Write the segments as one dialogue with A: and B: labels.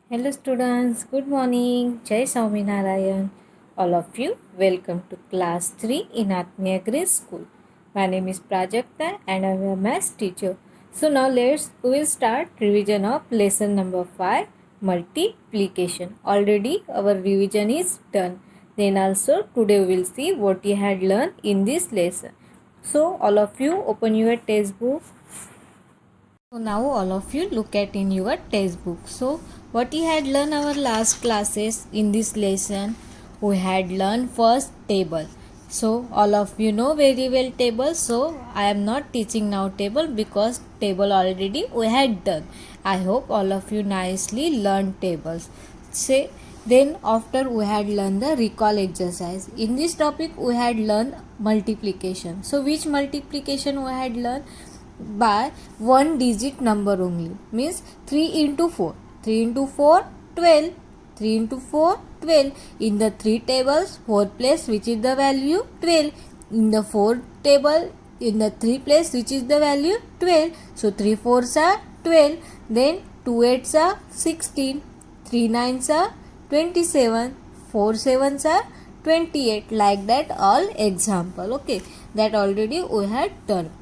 A: Hello students, good morning. Jai Swaminarayan. All of you, welcome to class 3 in Atmiya Grace School. My name is Prajakta and I am a maths teacher. So now we will start revision of lesson number 5, multiplication. Already our revision is done. Then also today we will see what you had learned in this lesson. So all of you open your textbook. So now all of you look at in your textbook. So what you had learned our last classes in this lesson, we had learned first table. So all of you know very well table. So I am not teaching now table because table already we had done. I hope all of you nicely learned tables. Say then after we had learned the recall exercise. In this topic we had learned multiplication. So which multiplication we had learned? By one digit number only, means 3 into 4, 3 into 4 12, 3 into 4 12. In the 3 tables, 4 place which is the value 12, in the 4 table in the 3 place which is the value 12. So 3 4s are 12, then 2 8s are 16, 3 9s are 27, 4 7s are 28. Like that all example. Okay, that already we had done.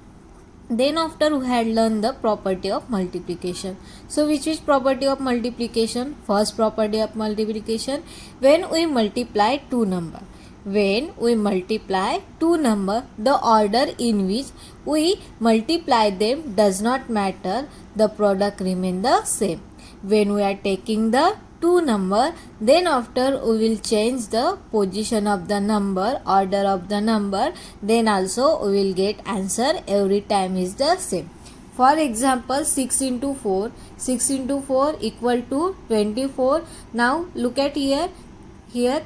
A: Then after we had learned the property of multiplication. So which is property of multiplication? First property of multiplication, when we multiply two number. When we multiply two number, the order in which we multiply them does not matter, the product remain the same. When we are taking the two number, then after we will change the position of the number, order of the number, then also we will get answer every time is the same. For example, 6 into 4 equal to 24. Now look at here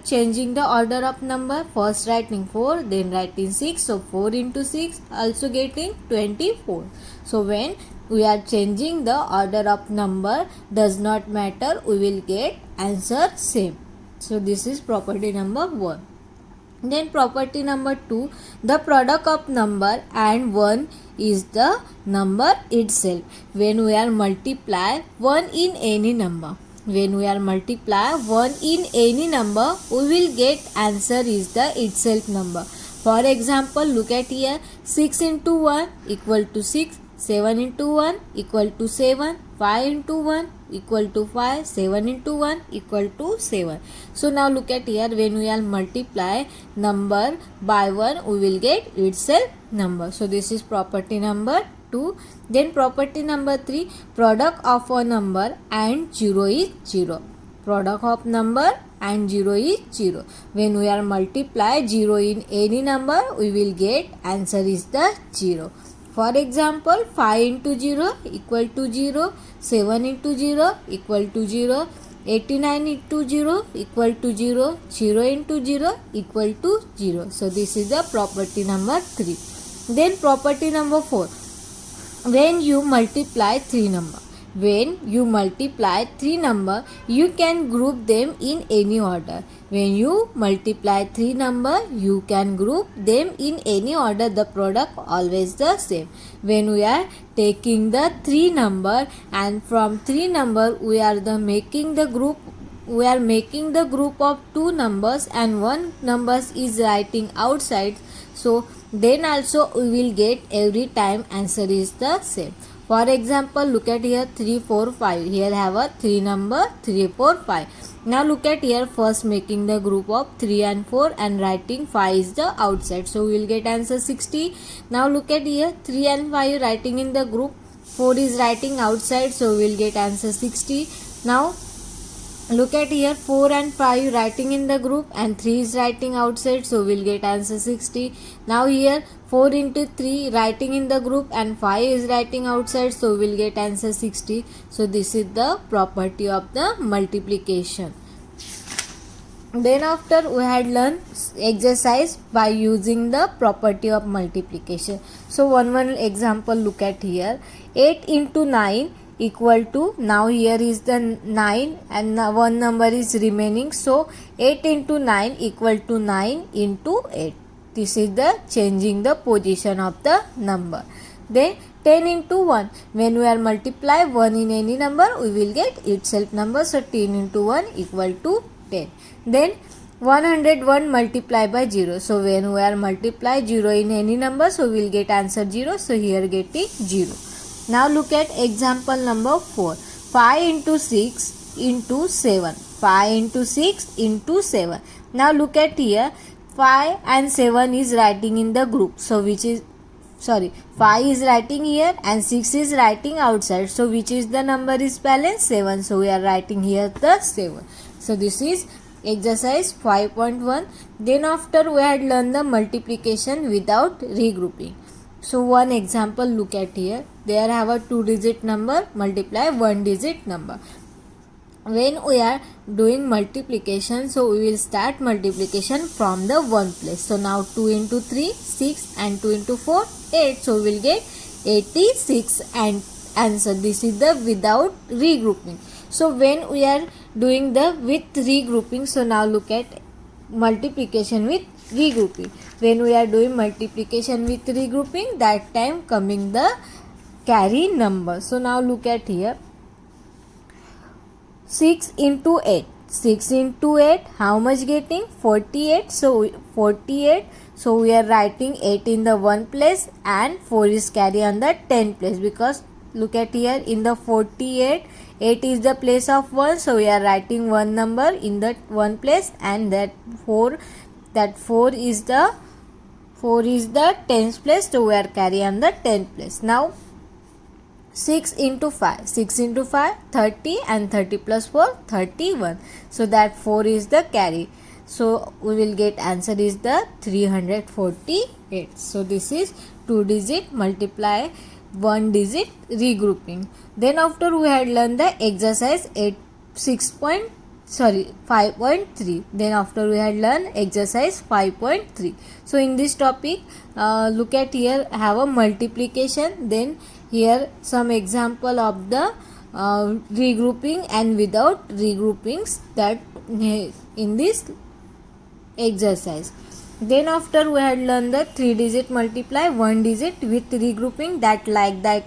A: changing the order of number, first writing 4, then writing 6, so 4 into 6 also getting 24. So when we are changing the order of number, does not matter, we will get answer same. So this is property number 1. Then property number 2, the product of number and 1 is the number itself. When we are multiply 1 in any number, when we are multiply 1 in any number, we will get answer is the itself number. For example, look at here, 6 into 1 equal to 6, 7 into 1 equal to 7, 5 into 1 equal to 5, 7 into 1 equal to 7. So now look at here, when we are multiply number by 1, we will get itself number. So this is property number 2. Then property number 3, product of a number and 0 is 0. Product of number and 0 is 0. When we are multiply 0 in any number, we will get answer is the 0. For example, 5 into 0 equal to 0, 7 into 0 equal to 0, 89 into 0 equal to 0, 0 into 0 equal to 0. So this is the property number 3. Then property number 4, when you multiply 3 number. When you multiply 3 number, you can group them in any order. When you multiply 3 number, you can group them in any order. The product always the same. When we are taking the 3 number and from 3 number we are making the group. We are making the group of 2 numbers and 1 numbers is writing outside. So then also we will get every time answer is the same. For example, look at here 3, 4, 5. Here have a 3 number 3, 4, 5. Now look at here, first making the group of 3 and 4 and writing 5 is the outside. So we will get answer 60. Now look at here 3 and 5 writing in the group, 4 is writing outside. So we will get answer 60. Now look at here 4 and 5 writing in the group and 3 is writing outside, so we'll get answer 60. Now here 4 into 3 writing in the group and 5 is writing outside, so we'll get answer 60. So this is the property of the multiplication. Then after we had learned exercise by using the property of multiplication. So one example, look at here, 8 into 9 equal to, now here is the 9 and one number is remaining, so 8 into 9 equal to 9 into 8. This is the changing the position of the number. Then 10 into 1. When we are multiply 1 in any number, we will get itself number. So 10 into 1 equal to 10. Then 101 multiplied by 0. So when we are multiply 0 in any number, so we will get answer 0. So here getting 0. Now look at example number 4. 5 into 6 into 7. 5 into 6 into 7. Now look at here. 5 and 7 is writing in the group. So 5 is writing here and 6 is writing outside. So which is the number is balanced? 7. So we are writing here the 7. So this is exercise 5.1. Then after we had learned the multiplication without regrouping. So one example look at here. There have a 2-digit number multiply 1-digit number. When we are doing multiplication, so we will start multiplication from the 1 place. So now 2 into 3 6 and 2 into 4 8. So we will get 86 and answer. This is the without regrouping. So when we are doing the with regrouping, so now look at multiplication with regrouping. When we are doing multiplication with regrouping, that time coming the carry number. So now look at here. 6 into 8. 6 into 8, how much getting? 48. So 48. So we are writing 8 in the 1 place and 4 is carry on the 10 place, because look at here in the 48, 8 is the place of 1. So we are writing 1 number in that 1 place, and that 4 is the 10th place. So we are carry on the 10th place. Now 6 into 5. 6 into 5, 30 and 30 plus 4, 31. So that 4 is the carry. So we will get answer is the 348. So this is 2-digit multiply 1-digit regrouping. Then after we had learned the exercise 5.3. Then after we had learned exercise 5.3. So in this topic, look at here, have a multiplication. Then here some example of the regrouping and without regroupings that in this exercise. Then after we had learned the 3-digit multiply 1-digit with regrouping, that like that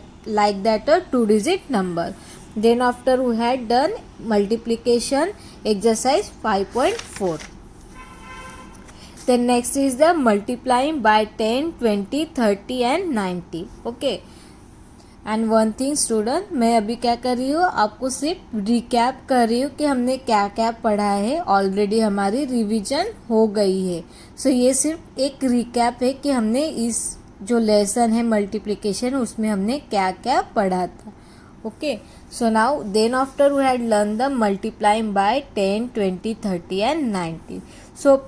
A: a 2-digit number. Then after we had done multiplication exercise 5.4. Then next is the multiplying by 10, 20, 30 and 90. Okay. And one thing student, मैं अभी क्या कर रही हूँ, आपको सिर्फ recap कर रही हूँ कि हमने क्या क्या पढ़ा है. ऑलरेडी हमारी रिवीजन हो गई है. सो ये सिर्फ एक रिकैप है कि हमने इस जो लेसन है मल्टीप्लिकेशन उसमें हमने क्या क्या पढ़ा था. Okay, so now then after we had learn the multiplying by 10, 20, 30 and 90. So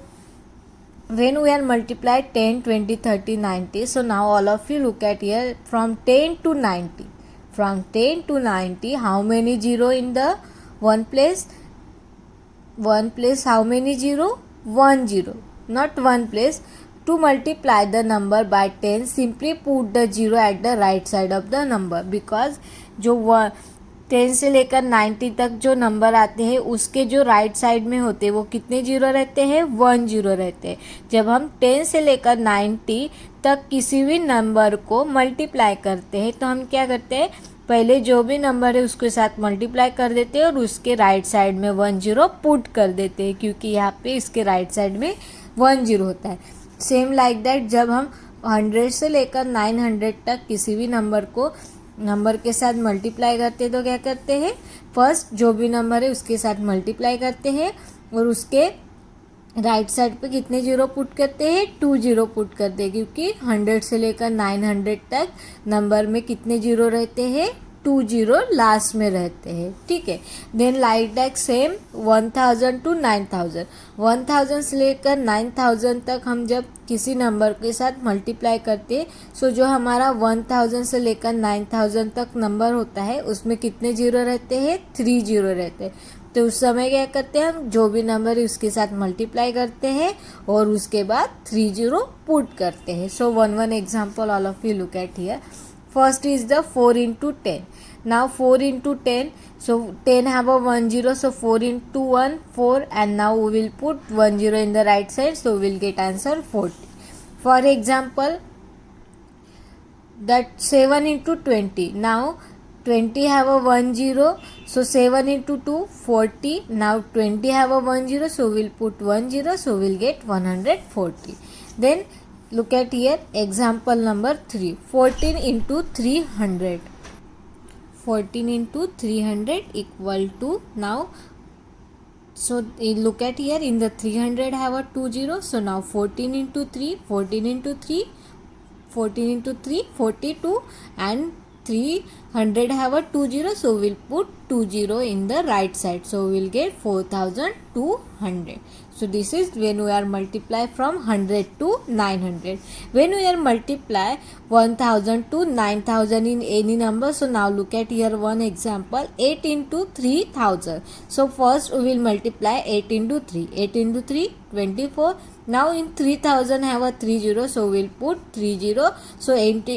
A: when we are multiplied 10, 20, 30, 90. So now all of you look at here from 10 to 90. From 10 to 90, how many zero in the one place? One place, how many zero? 1 0. Not one place. To multiply the number by 10, simply put the zero at the right side of the number, because जो 10 से लेकर 90 तक जो number आते हैं उसके जो right side में होते हैं वो कितने जीरो रहते हैं? 1 0 रहते हैं. जब हम 10 से लेकर 90 तक किसी भी नंबर को मल्टीप्लाई करते हैं तो हम क्या करते हैं, पहले जो भी नंबर है उसके साथ मल्टीप्लाई कर देते हैं और उसके राइट साइड में 1 0 पुट कर देते हैं, क्योंकि यहाँ पे इसके राइट साइड में 1 0 होता है. सेम लाइक दैट जब हम 100 से लेकर 900 तक किसी भी नंबर के साथ मल्टीप्लाई करते हैं तो क्या करते हैं, फर्स्ट जो भी नंबर है उसके साथ मल्टीप्लाई करते हैं और उसके राइट साइड पे कितने जीरो पुट करते हैं? 2 0 पुट करते हैं, क्योंकि 100 से लेकर 900 तक नंबर में कितने जीरो रहते हैं? 2 0 लास्ट में रहते हैं. ठीक है. Then like that same 1000 to 9000. 1000 से लेकर 9000 तक हम जब किसी नंबर के साथ मल्टीप्लाई करते हैं, सो जो हमारा 1000 से लेकर 9000 तक नंबर होता है उसमें कितने जीरो रहते हैं? 3 0 रहते हैं. तो उस समय क्या करते हैं, हम जो भी नंबर है उसके साथ मल्टीप्लाई करते हैं और उसके बाद 3 0 पुट करते हैं. सो one example all of you look at here. First is the 4 into 10. Now 4 into 10. So 10 have a 1 0. So 4 into 1, 4. And now we will put 1 0 in the right side. So we will get answer 40. For example, that 7 into 20. Now 20 have a 1 0, so 7 into 2 40. Now 20 have a 1 0, so we'll put 1 0, so we'll get 140. Then look at here, example number 3, 14 into 300. 14 into 300 equal to, now so look at here, in the 300 have a 2 0, so now 14 into 3, 14 into 3, 14 into 3 42, and 300 have a 2 0, so we'll put 2 0 in the right side, so we'll get 4200. So this is when we are multiply from 100 to 900. When we are multiply 1000 to 9000 in any number, so now look at here one example, 8 into 3000. So first we will multiply 8 into 3, 8 into 3 24. Now in 3000 have a 3 0, so we'll put 3 0, so 8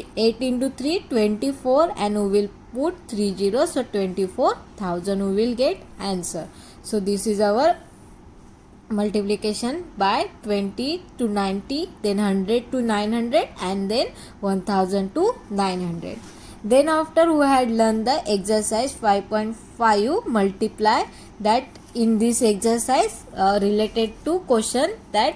A: into 3 24, and we will put 3 0, so 24,000 we will get answer. So this is our multiplication by 20 to 90, then 100 to 900, and then 1000 to 900. Then after we had learned the exercise 5.5 multiply, that in this exercise related to question that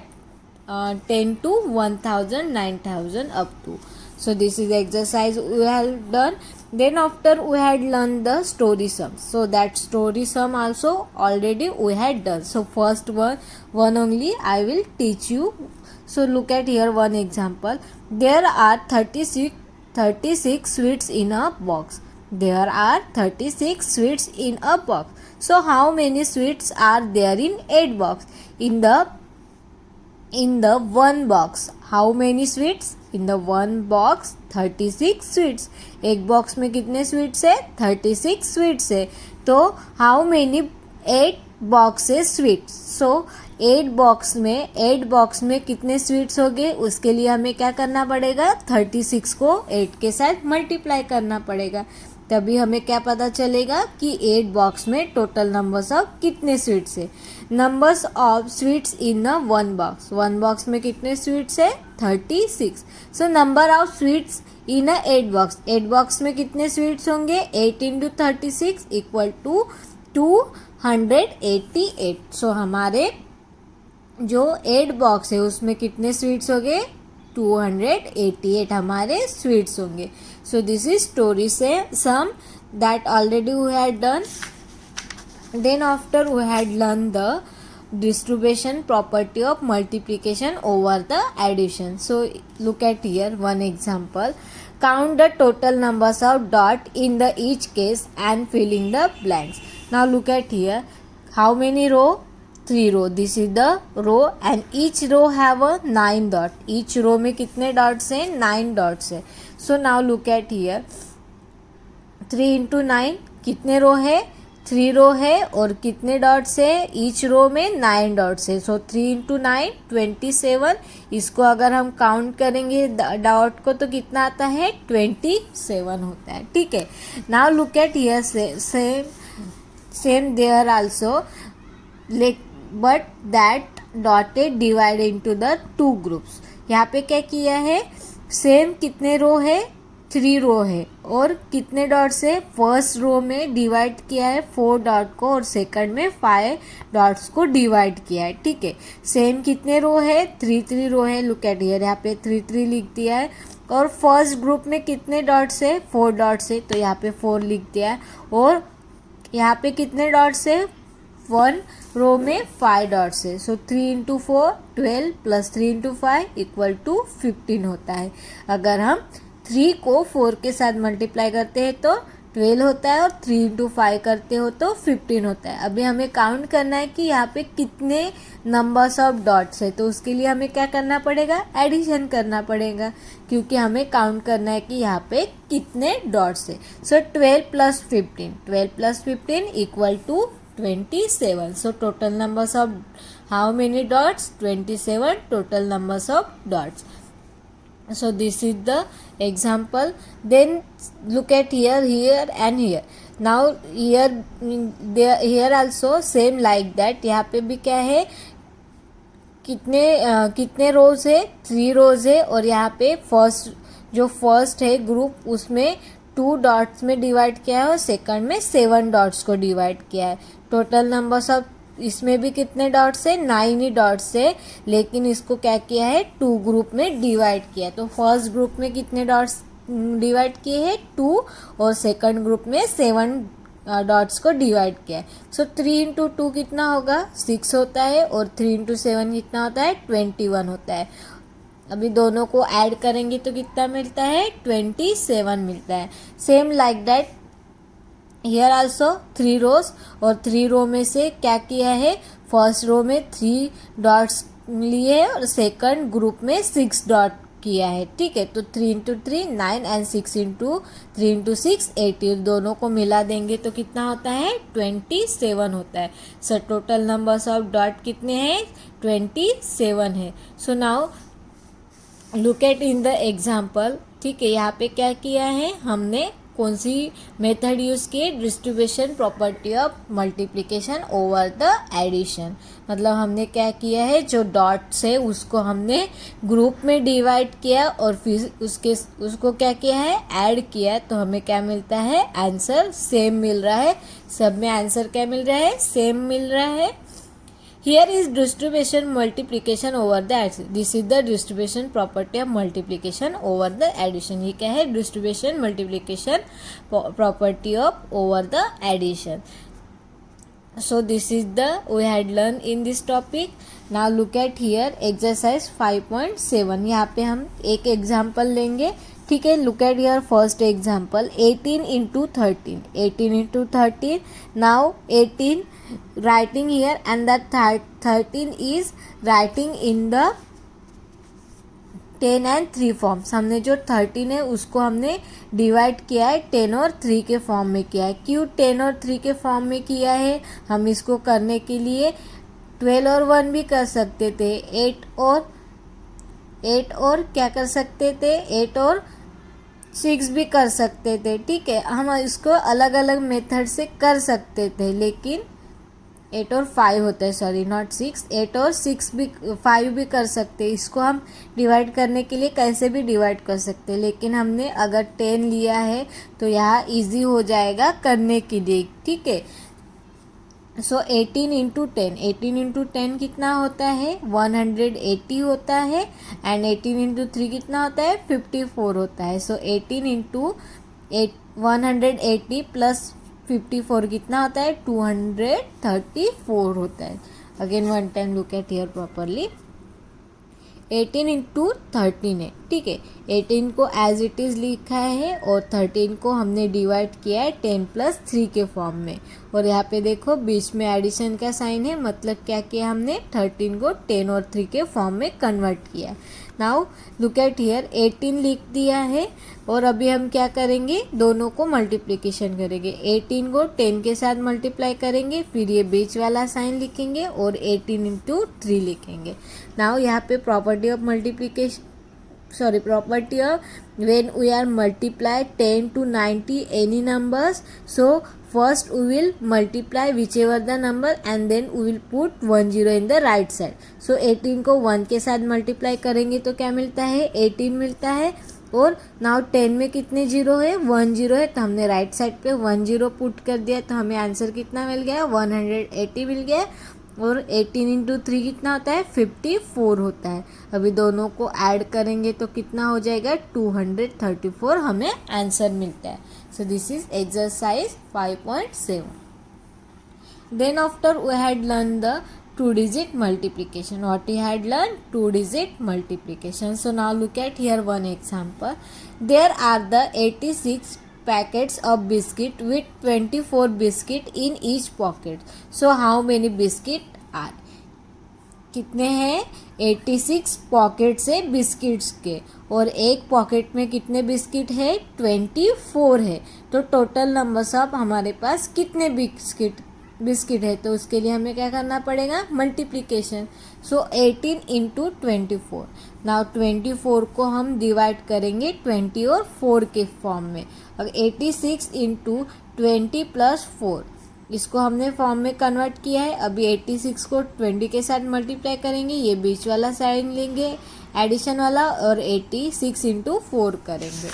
A: 10 to 1000, 9000 up to. So this is the exercise we have done. Then after we had learned the story sum, so that story sum also already we had done. So first one only I will teach you. So look at here one example, there are 36 sweets in a box. There are 36 sweets in a box. So how many sweets are there in 8 box? In the one box, how many sweets? In the one box 36 sweets. एक box में कितने sweets है? 36 sweets है. तो how many 8 boxes sweets. So 8 box में कितने sweets हो गए, उसके लिए हमें क्या करना पड़ेगा? 36 को 8 के साथ मल्टीप्लाई करना पड़ेगा. तभी हमें क्या पता चलेगा कि 8 बॉक्स में टोटल नंबर्स ऑफ कितने स्वीट्स है. Numbers of sweets in a one box में कितने स्वीट्स है? 36. So number of sweets in a 8 box में कितने स्वीट्स होंगे? 8 इंटू 36 इक्वल टू 288. सो हमारे जो 8 बॉक्स है उसमें कितने स्वीट्स हो गए? 288 हमारे स्वीट्स होंगे. So this is story sum that already we had done. Then after we had learned the distribution property of multiplication over the addition. So look at here one example. Count the total numbers of dot in the each case and fill in the blanks. Now look at here. How many row? 3 row. This is the row and each row have a 9 dot. Each row में कितने dots हैं? 9 dots है. So now look at here. 3 into 9 कितने रो है? 3 रो है. और कितने dots है? ईच रो में 9 डॉट्स है. So 3 into 9 27. इसको अगर हम काउंट करेंगे डॉट को तो कितना आता है? 27 होता है. ठीक है. Now look at here same there also, but that dotted divide into the 2 groups. यहाँ पे क्या किया है? सेम कितने रो है? 3 रो है. और कितने डॉट्स है? फर्स्ट रो में डिवाइड किया है 4 डॉट को और सेकंड में 5 डॉट्स को डिवाइड किया है. ठीक है. सेम कितने रो है? 3 रो है. लुक एट हियर, यहाँ पे 3 लिख दिया है. और फर्स्ट ग्रुप में कितने डॉट्स है? 4 डॉट्स है, तो यहाँ पे 4 लिख दिया है. और यहाँ पे कितने डॉट्स है? 1 रो में 5 डॉट्स है. So 3 into 4 12 plus 3 into 5 equal to 15 होता है. अगर हम 3 को 4 के साथ मल्टीप्लाई करते हैं तो 12 होता है और 3 into 5 करते हो तो 15 होता है. अभी हमें काउंट करना है कि यहाँ पे कितने नंबर्स ऑफ डॉट्स है, तो उसके लिए हमें क्या करना पड़ेगा? एडिशन करना पड़ेगा, क्योंकि हमें काउंट करना है कि यहाँ पे कितने डॉट्स है. So 12 plus 15 equal to 27. So total numbers of how many dots? 27 total numbers of dots. So this is the example. Then look at here and here. Now here also same like that. यहाँ पे भी क्या है? कितने रोज है? 3 रोज है. और यहाँ पे फर्स्ट जो फर्स्ट है ग्रुप उसमें 2 डॉट्स में डिवाइड किया है और सेकंड में 7 डॉट्स को डिवाइड किया है। टोटल नंबर्स ऑफ इसमें भी कितने डॉट्स है, 9 ही डॉट्स है, लेकिन इसको क्या किया है, 2 ग्रुप में डिवाइड किया है। तो फर्स्ट ग्रुप में कितने डॉट्स डिवाइड किए हैं, 2, और सेकंड ग्रुप में 7 डॉट्स को डिवाइड किया है। सो 3 इंटू 2 कितना होगा, 6 होता है, और 3 इंटू 7 कितना होता है, 21 होता है। अभी दोनों को ऐड करेंगे तो कितना मिलता है, 27 मिलता है। Same like that here also 3 रोज, और 3 रो में से क्या किया है, फर्स्ट रो में 3 डॉट्स लिए और सेकंड ग्रुप में 6 डॉट किया है। ठीक है, तो 3 इंटू 3 9 एंड 6 इंटू 3 इंटू 6 18, दोनों को मिला देंगे तो कितना होता है, 27 होता है। So total numbers of dot कितने हैं, 27 है। So now look at in the example. ठीक है, यहाँ पे क्या किया है हमने, कौन सी मेथड यूज़ की, distribution property of multiplication over the addition. मतलब हमने क्या किया है, जो डॉट्स है उसको हमने ग्रुप में डिवाइड किया और फिर उसको क्या किया है, ऐड किया, तो हमें क्या मिलता है, आंसर सेम मिल रहा है। सब में आंसर क्या मिल रहा है, सेम मिल रहा है। Here is distribution multiplication over the addition. This is the distribution property of multiplication over the addition. ये क्या है, distribution multiplication property of over the addition. So this is the we had learned in this topic. Now look at here exercise 5.7. यहाँ पे हम एक example लेंगे। ठीक है, look at your first example, 18 into 13, 18 into 13, now 18 writing here and that 13 is writing in the 10 and 3 forms. हमने जो 13 है उसको हमने डिवाइड किया है 10 और 3 के फॉर्म में किया है। क्यों 10 और 3 के फॉर्म में किया है, हम इसको करने के लिए 12 और 1 भी कर सकते थे, 8 और क्या कर सकते थे, 8 और 6 भी कर सकते थे। ठीक है, हम इसको अलग अलग मेथड से कर सकते थे, लेकिन 8 और 5 होता है, सॉरी नॉट 6, 8 और 6 भी 5 भी कर सकते हैं। इसको हम डिवाइड करने के लिए कैसे भी डिवाइड कर सकते हैं, लेकिन हमने अगर 10 लिया है तो यहाँ इजी हो जाएगा करने के लिए। ठीक है, सो 18 इंटू 10, 18 इंटू 10 कितना होता है, 180 होता है, एंड 18 इंटू 3 कितना होता है, 54 होता है। सो 18 इंटू 180 प्लस 54 कितना होता है, 234 होता है। Again one time look at here properly, 18 into 13 है। ठीक है, 18 को एज इट इज़ लिखा है और 13 को हमने डिवाइड किया है 10 प्लस 3 के फॉर्म में, और यहाँ पे देखो बीच में एडिशन का साइन है, मतलब क्या किया हमने, 13 को 10 और 3 के फॉर्म में कन्वर्ट किया। नाउ लुक एट हियर, 18 लिख दिया है और अभी हम क्या करेंगे, दोनों को मल्टीप्लिकेशन करेंगे। 18 को 10 के साथ मल्टीप्लाई करेंगे, फिर ये बीच वाला साइन लिखेंगे और 18 इंटू 3 लिखेंगे। नाउ यहाँ पे property of multiplication, sorry, property of when we are multiply 10 to 90 any numbers, so first we will multiply whichever the number and then we will put 10 in the right side. So 18 को 1 के साथ multiply करेंगे तो क्या मिलता है, 18 मिलता है, और नाउ 10 में कितने जीरो है, 1 जीरो है, तो हमने राइट साइड पे 1 जीरो पुट कर दिया, तो हमें आंसर कितना मिल गया, 180 मिल गया, और 18 इंटू 3 कितना होता है, 54 होता है। अभी दोनों को ऐड करेंगे तो कितना हो जाएगा, 234 हमें आंसर मिलता है। So this is exercise 5.7. Then after we had learn the 2-digit multiplication. What we had learned, 2-digit multiplication. So now look at here one example. There are the 86 packets of biscuit with 24 biscuit in each pocket. So how many biscuit are? कितने हैं, 86 pockets है biscuits के, और एक pocket में कितने biscuit है, 24 है। तो टोटल नंबर्स ऑफ हमारे पास कितने बिस्किट है, तो उसके लिए हमें क्या करना पड़ेगा, मल्टीप्लिकेशन। सो 18 इंटू 24। नाउ 24 को हम डिवाइड करेंगे 20 और 4 के फॉर्म में। अब 86 इंटू 20 प्लस 4, इसको हमने फॉर्म में कन्वर्ट किया है। अभी 86 को 20 के साथ मल्टीप्लाई करेंगे, ये बीच वाला साइन लेंगे, एडिशन वाला, और 86 इंटू 4 करेंगे।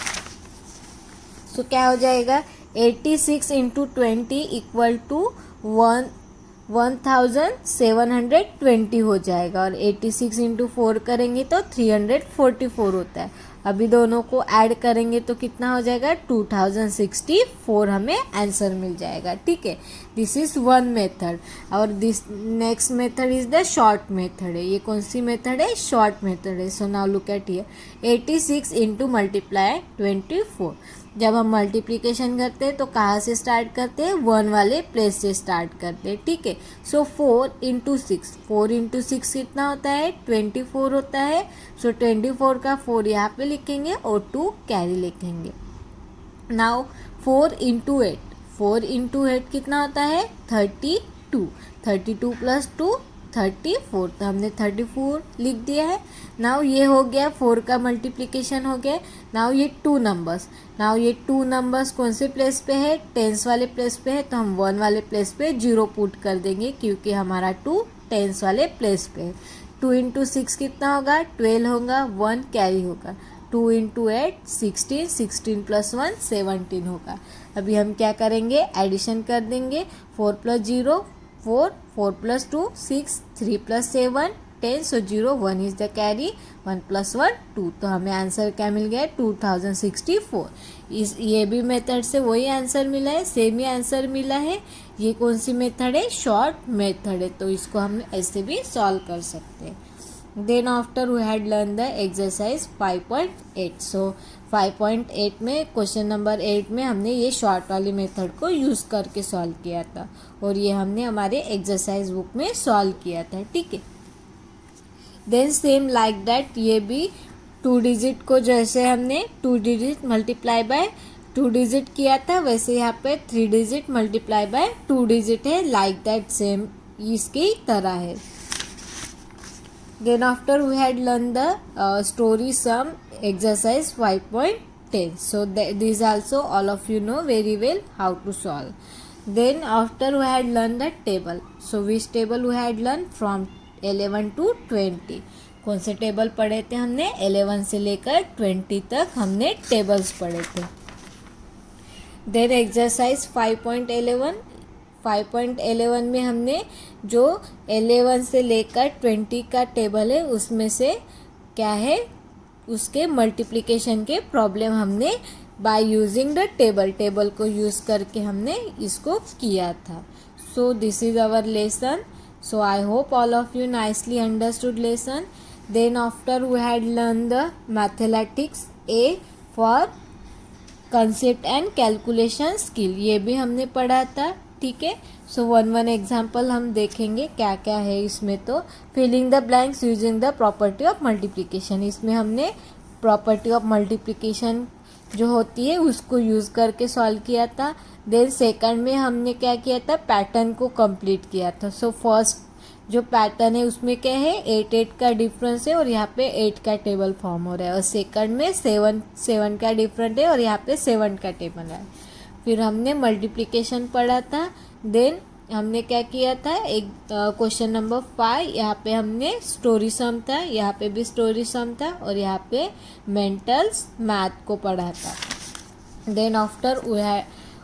A: सो क्या हो जाएगा, 86 इंटू 20 इक्वल टू 1720 हो जाएगा, और 86 इंटू 4 करेंगे तो 344 होता है। अभी दोनों को ऐड करेंगे तो कितना हो जाएगा, 2064 हमें आंसर मिल जाएगा। ठीक है, दिस इज वन मेथड। और this next method is the short method है। ये कौन सी मेथड है, शॉर्ट मेथड है। So now look at here, 86 into multiply 24। जब हम मल्टीप्लिकेशन करते हैं तो कहाँ से स्टार्ट करते हैं, 1 वाले प्लेस से स्टार्ट करते हैं। ठीक है, सो 4 इंटू 6, 4 इंटू 6 कितना होता है, 24 होता है। सो 24 का 4 यहाँ पे लिखेंगे और 2 कैरी लिखेंगे। नाउ 4 इंटू 8, 4 इंटू 8 कितना होता है, 32, 32 प्लस 2 34, तो हमने 34 लिख दिया है। नाउ ये हो गया 4 का मल्टीप्लिकेशन हो गया। नाउ ये 2 नंबर्स, नाउ ये 2 नंबर्स कौन से प्लेस पे है, टेंस वाले प्लेस पे है, तो हम 1 वाले प्लेस पे 0 पुट कर देंगे क्योंकि हमारा 2 टेंस वाले प्लेस पे है। 2 इंटू 6 कितना होगा, 12 होगा, 1 कैरी होगा। 2 इंटू 8 16, 16 प्लस 1 17 होगा। अभी हम क्या करेंगे, एडिशन कर देंगे। 4 plus 0 4, 4 plus 2 6, 3 plus 7 10, so 0 1 is the carry, 1 plus 1 2, तो हमें आंसर क्या मिल गया, 2064। इस ये भी मेथड से वही आंसर मिला है, सेम ही आंसर मिला है। ये कौन सी मेथड है, शॉर्ट मेथड है, तो इसको हम ऐसे भी सॉल्व कर सकते हैं। Then after we had learn the exercise 5.8। So 5.8 में क्वेश्चन नंबर 8 में हमने ये शॉर्ट वाली मेथड को यूज़ करके सॉल्व किया था, और ये हमने हमारे एक्सरसाइज बुक में सॉल्व किया था। ठीक है, देन सेम लाइक दैट ये भी 2 डिजिट को जैसे हमने 2 डिजिट मल्टीप्लाई बाय 2 डिजिट किया था, वैसे यहाँ पे 3 डिजिट मल्टीप्लाई बाय 2 डिजिट है, लाइक दैट सेम इसकी तरह है। Then after we had learned the story sum exercise 5.10. So these also all of you know very well how to solve. Then after we had learned the table. So which table we had learned from 11 to 20. कौन से table पढ़े थे हमने, 11 से लेकर 20 तक हमने tables पढ़े थे। Then exercise 5.11, 5.11 में हमने जो 11 से लेकर 20 का टेबल है उसमें से क्या है, उसके मल्टीप्लिकेशन के प्रॉब्लम हमने बाय यूजिंग द टेबल को यूज़ करके हमने इसको किया था। So this is our lesson. So I hope all of you nicely understood lesson. Then after we had learn the mathematics a for concept and calculation skill, ये भी हमने पढ़ा था। ठीक है, सो वन एग्जाम्पल हम देखेंगे क्या क्या है इसमें। तो filling the blanks using the property of multiplication, इसमें हमने प्रॉपर्टी ऑफ मल्टीप्लिकेशन जो होती है उसको यूज़ करके सॉल्व किया था। देन सेकंड में हमने क्या किया था, पैटर्न को कंप्लीट किया था। सो फर्स्ट जो पैटर्न है उसमें क्या है, 8 का डिफरेंस है और यहाँ पे 8 का टेबल फॉर्म हो रहा है, और सेकंड में 7 का डिफरेंट है और यहाँ पे 7 का टेबल है। फिर हमने मल्टीप्लिकेशन पढ़ा था। देन हमने क्या किया था, एक क्वेश्चन नंबर 5, यहाँ पे हमने स्टोरी सम था, यहाँ पे भी स्टोरी सम था, और यहाँ पे मेंटल्स मैथ को पढ़ा था। Then after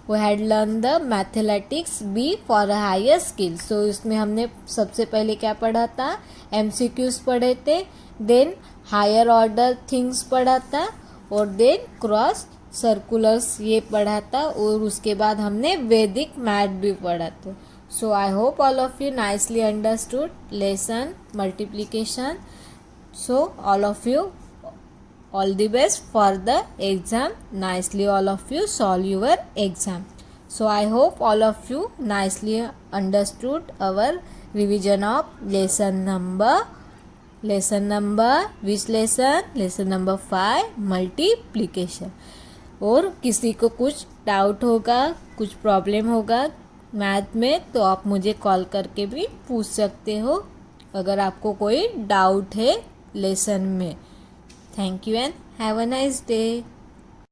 A: we had learned the mathematics B for a higher skill. So इसमें हमने सबसे पहले क्या पढ़ा था, MCQs पढ़े थे, देन हायर ऑर्डर थिंग्स पढ़ा था, और देन क्रॉस सर्कुलर्स ये पढ़ा था, और उसके बाद हमने वैदिक मैथ भी पढ़ा था। So I hope all of you nicely understood lesson multiplication. So all of you all the best for the exam. Nicely all of you solve your exam. So I hope all of you nicely understood our revision of lesson number which lesson number 5 multiplication. और किसी को कुछ doubt होगा, कुछ problem होगा math में, तो आप मुझे कॉल करके भी पूछ सकते हो अगर आपको कोई डाउट है लेसन में। Thank you and have a nice day.